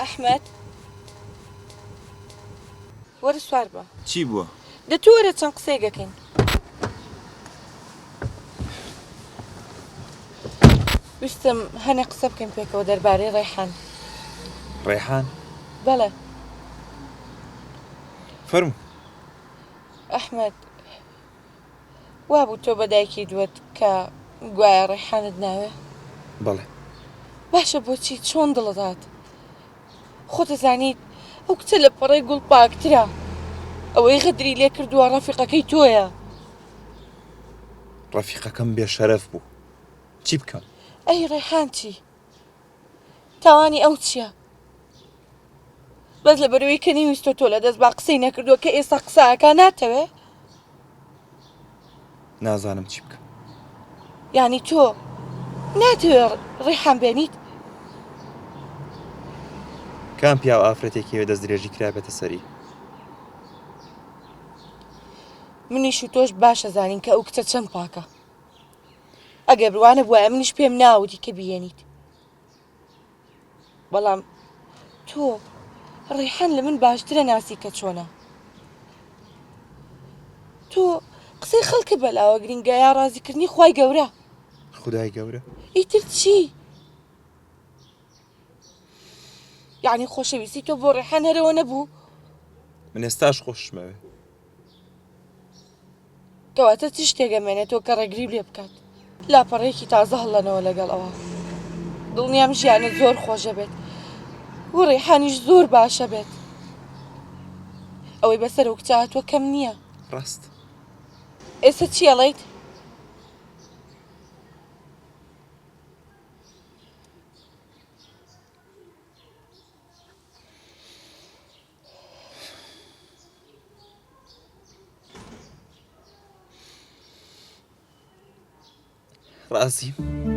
ئەحمەد وەرە سوار بە چی بووە؟ دەتوو وەرە چەند قسەیەکەین. ویستم هەنێ قسە بکەین پێکەوە دەربارەی ڕێحان. ڕێحان؟ بەڵێ فەرموو. ئەحمەد وابوو تۆ بەدایکی دووەت کە گوایە ڕێحانت ناوێ؟ بەڵێ. باشە بۆچی چۆن دڵت هات؟ خۆ دەزانیت ئەو کچە لە پەڕەی گوڵ پاکترە، ئەوەی غەدری لێ کردووە ڕەفیقەکەی تۆیە. ڕەفیقەکەم بێشەرەف بوو، چی بکەم؟ ئەی ڕێحان چی؟ تاوانی ئەو چییە؟ بەس لە بەرەوەی کە نەیویستۆ تۆ لە دەست با قسەی نەکردووە کە ئێستا قسەکە ناتەوێ؟ نازانم چی بکەم. یعنی تۆ ناتەوێ ڕێحان بێنیت؟ کام پیاو ئافرەتێکی دەست درێژی کرابێتە سەری؟ منیش و تۆش باشە زانین کە ئەو کچە چەند پاکە. ئەگەر بڕوانە بووە منیش پێم ناوتی کە بێنیت. بەڵام تۆ ڕێحان لە من باشترە ناسی کە چۆنە. تۆ قسەی خەڵکە بەلاوە گرنگە یا ڕازیکردنی خوای گەورە؟ خودای گەورە. ئیتر چی؟ یعنی خۆشەویستی تۆ بۆ ڕێحان هەرەوە نەبوو؟ من ئێستاش خۆشمەوێ. کەواتە چ شتێکە مێنێتەوە کە ڕێگری لێ بکات؟ لاپەڕەیەکی تازە هەڵەنەوە لەگەڵ ئەوە. دڵنیام ژیانت زۆر خۆشە بێت و ڕێحانیش زۆر باشە بێت. ئەوەی بەسەر ئەو کچە هاتووە کەم نییە. ڕاست. ئێستا چی ئەڵێیت؟ ڕازیم.